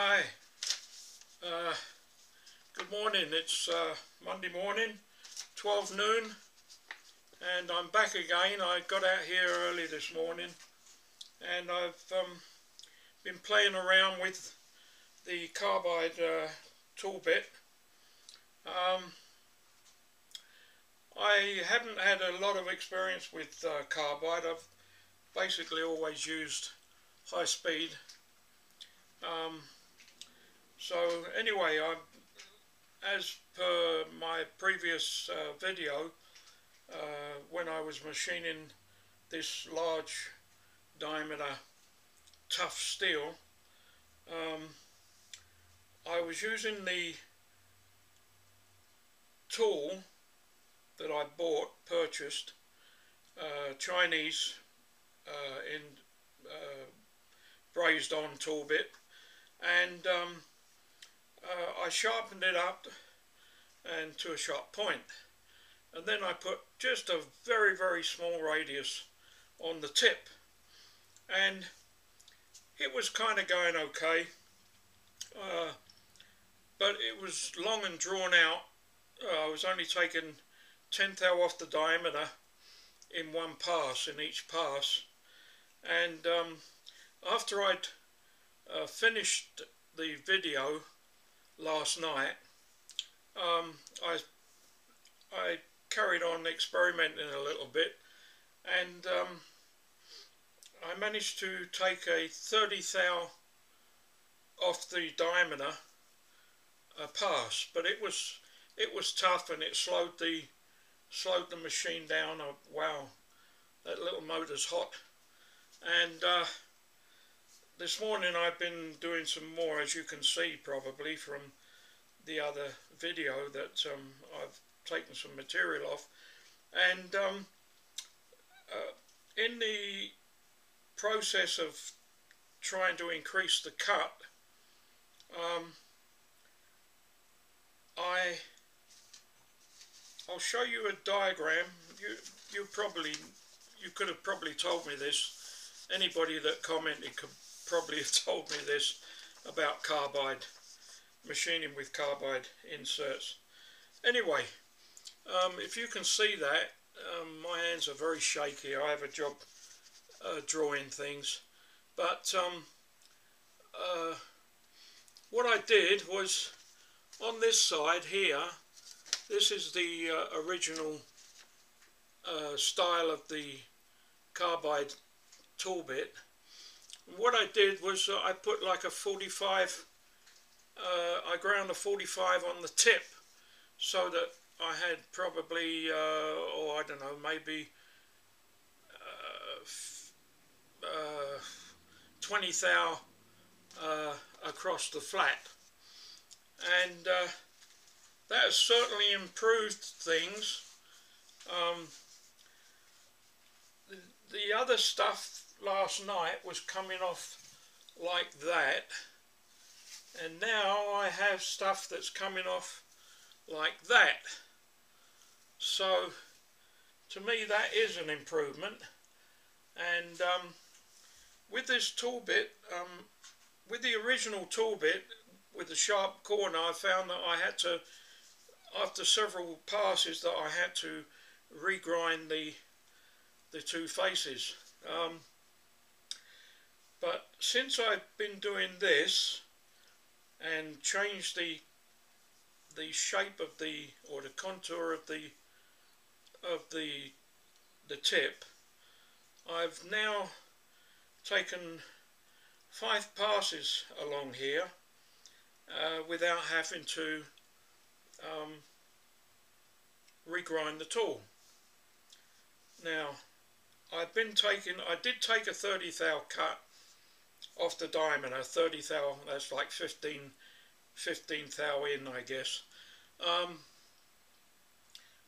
Hi, uh, good morning. It's Monday morning, 12 noon, and I'm back again. I got out here early this morning, and I've been playing around with the carbide tool bit. I haven't had a lot of experience with carbide. I've basically always used high speed. So anyway, as per my previous video, when I was machining this large diameter tough steel, I was using the tool that I purchased, Chinese in brazed on tool bit, and I sharpened it up and to a sharp point, and then I put just a very small radius on the tip, and it was kind of going okay, but it was long and drawn out. I was only taking 1/10 off the diameter in one pass, in each pass, and after I'd finished the video last night, I carried on experimenting a little bit, and I managed to take a 30 thou off the diameter pass, but it was tough, and it slowed the machine down. Wow, that little motor's hot. And this morning I've been doing some more, as you can see probably from the other video that I've taken some material off, and in the process of trying to increase the cut, I'll show you a diagram. You could have probably told me this. Anybody that commented could probably have told me this about carbide, machining with carbide inserts. Anyway, if you can see that, my hands are very shaky. I have a job drawing things, but what I did was, on this side here, this is the original style of the carbide tool bit. And what I did was I put like a 45, I ground a 45 on the tip, so that I had probably, I don't know, maybe 20 thou across the flat, and that has certainly improved things. The other stuff last night was coming off like that, and now I have stuff that's coming off like that. So to me that is an improvement. And with this tool bit, with the original tool bit with the sharp corner, I found that I had to, after several passes, that I had to regrind the two faces. But since I've been doing this and changed the shape of or the contour of the tip, I've now taken 5 passes along here without having to regrind the tool. Now, I did take a 30 thou cut off the diameter. 30 thou, that's like 15 thou in, I guess.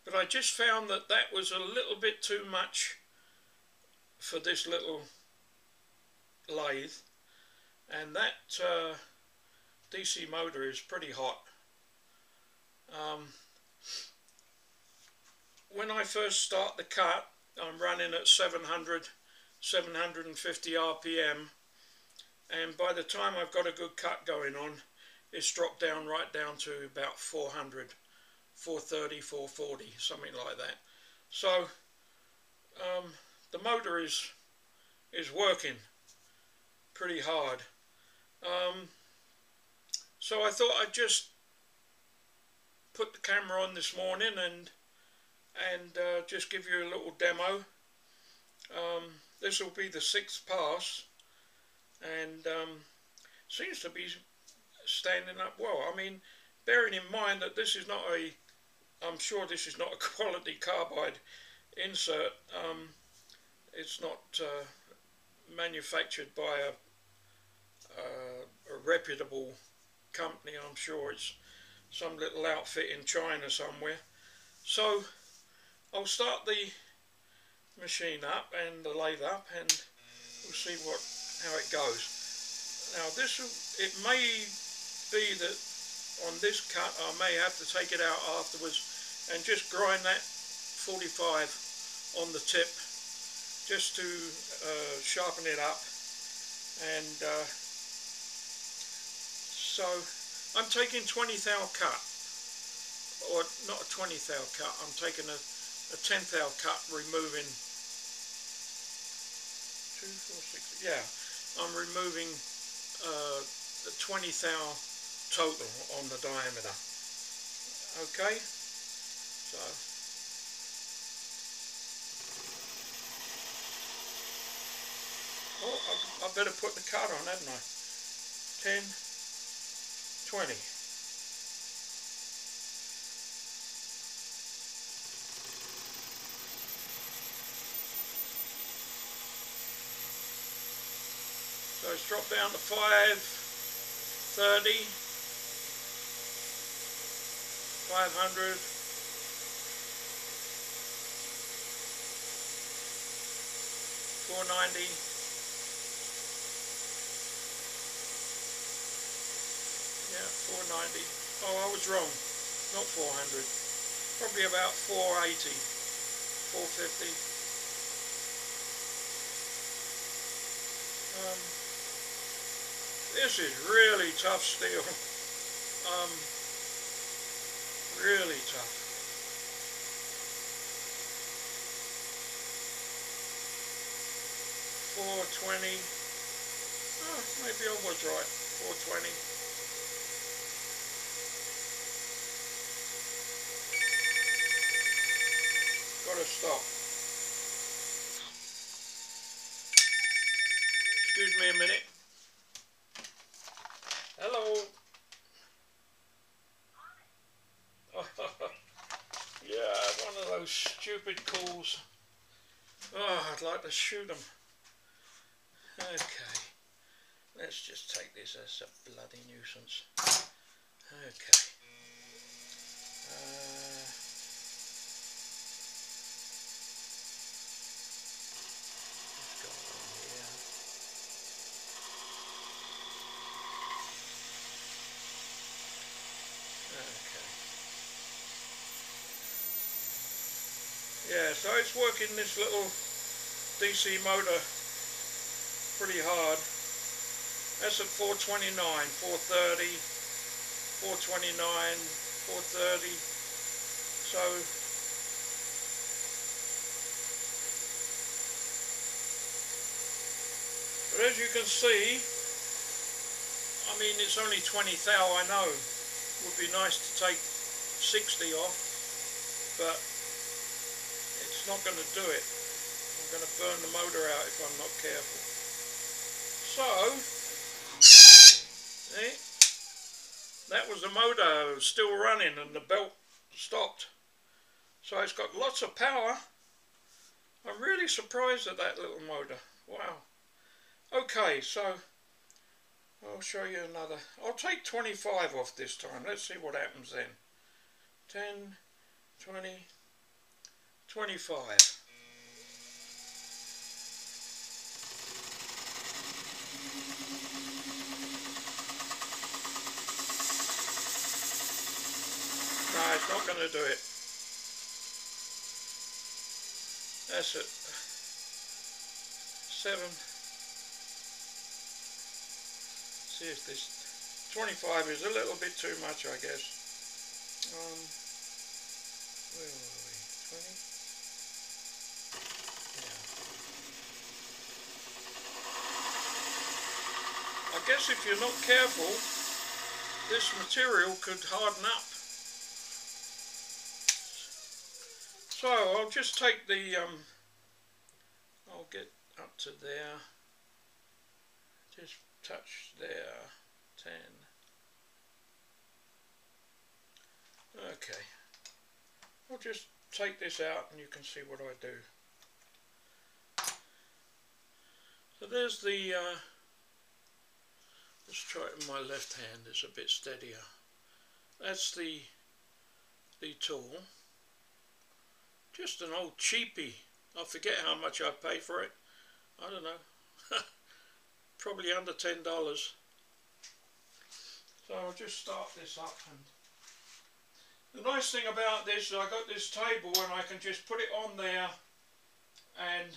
But I just found that was a little bit too much for this little lathe, and that DC motor is pretty hot. When I first start the cut, I'm running at 750 RPM, and by the time I've got a good cut going on, it's dropped down right down to about 400, 430, 440, something like that. So the motor is working pretty hard. So I thought I'd just put the camera on this morning and just give you a little demo. This will be the 6th pass, and seems to be standing up well. I mean, bearing in mind that this is not I'm sure this is not a quality carbide insert. It's not manufactured by a reputable company. I'm sure it's some little outfit in China somewhere. So I'll start the machine up and the lathe up, and we'll see how it goes. Now it may be that on this cut I may have to take it out afterwards and just grind that 45 on the tip just to sharpen it up. And so I'm taking 20 thou cut, or not a 20 thou cut, I'm taking a 10 thou cut, removing 2, 4, 6, yeah, I'm removing 20 thou total on the diameter. Okay, so I better put the cut on, hadn't I? 10, 20. So it's dropped down to 530, 500, 490, yeah, 490. Oh, I was wrong, not 400, probably about 480, 450. This is really tough steel, really tough. $420. Oh, maybe I was right. $420. Gotta stop. Excuse me a minute. Hello. Yeah, one of those stupid calls. Oh, I'd like to shoot them. Okay, let's just take this as a bloody nuisance. Okay. What's going on here? Okay. Yeah, so it's working this little DC motor pretty hard. That's at 429, 430, 429, 430. So but as you can see, I mean, it's only 20 thou, I know. Would be nice to take 60 off, but it's not going to do it. I'm going to burn the motor out if I'm not careful. So, see, that was the motor still running and the belt stopped. So it's got lots of power. I'm really surprised at that little motor. Wow. Okay, so I'll show you another. I'll take 25 off this time. Let's see what happens then. 10, 20, 25. No, it's not going to do it. That's it. 7. see if this 25 is a little bit too much, I guess. Where were we? 20? Yeah. I guess if you're not careful, this material could harden up. So I'll just take the, I'll get up to there, just touch there, 10. Okay, I'll just take this out and you can see what I do. So there's the, let's try it in my left hand, it's a bit steadier. That's the tool. Just an old cheapie. I forget how much I paid for it. I don't know. Probably under $10. So I'll just start this up. And the nice thing about this is I got this table and I can just put it on there and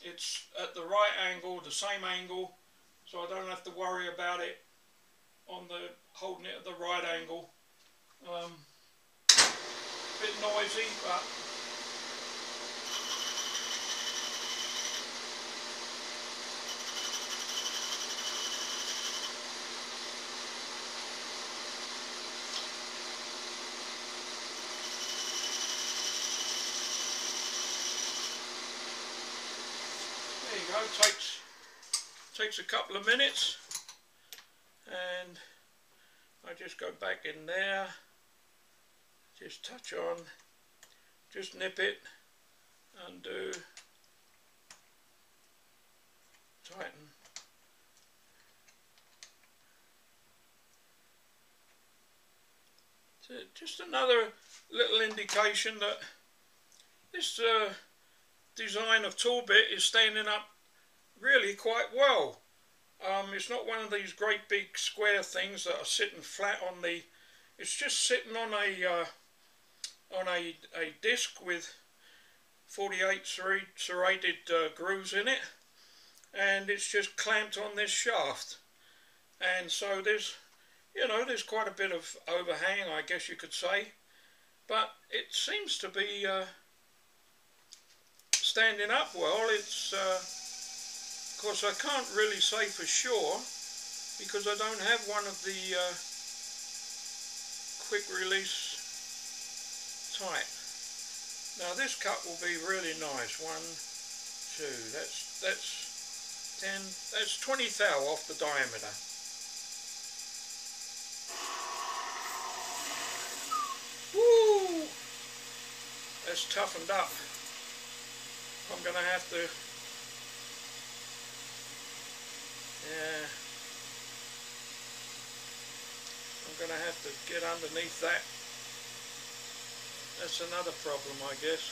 it's at the right angle, the same angle, so I don't have to worry about it on the holding it at the right angle. Bit noisy, but there you go. Takes a couple of minutes, and I just go back in there, just touch on, just nip it, undo, tighten. So just another little indication that this design of tool bit is standing up really quite well. It's not one of these great big square things that are sitting flat on the, it's just sitting on a disc with 48 serrated grooves in it, and it's just clamped on this shaft. And so there's, you know, there's quite a bit of overhang, I guess you could say, but it seems to be standing up well. It's of course I can't really say for sure because I don't have one of the quick release type. Now this cut will be really nice. 1, 2, that's 10, that's 20 thou off the diameter. Woo! That's toughened up. I'm going to have to, yeah, I'm going to have to get underneath that. That's another problem, I guess.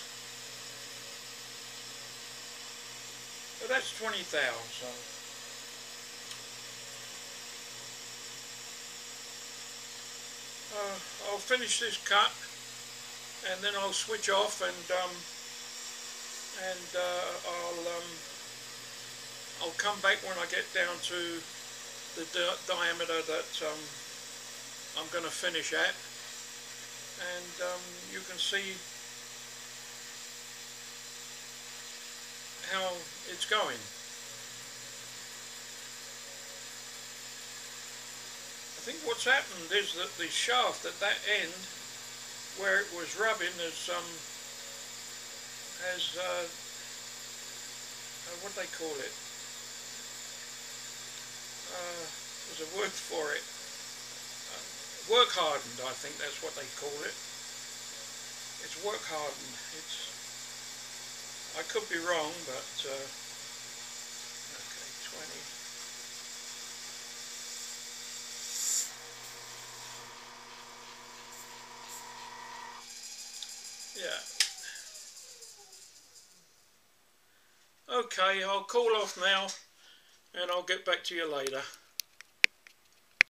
But that's 20 thou, so. I'll finish this cut and then I'll switch off and I'll come back when I get down to the diameter that I'm going to finish at, and you can see how it's going. I think what's happened is that the shaft at that end where it was rubbing has what do they call it? There's a word for it. Work hardened, I think that's what they call it. It's work hardened. It's, I could be wrong, but okay, 20. Yeah. Okay, I'll call off now and I'll get back to you later.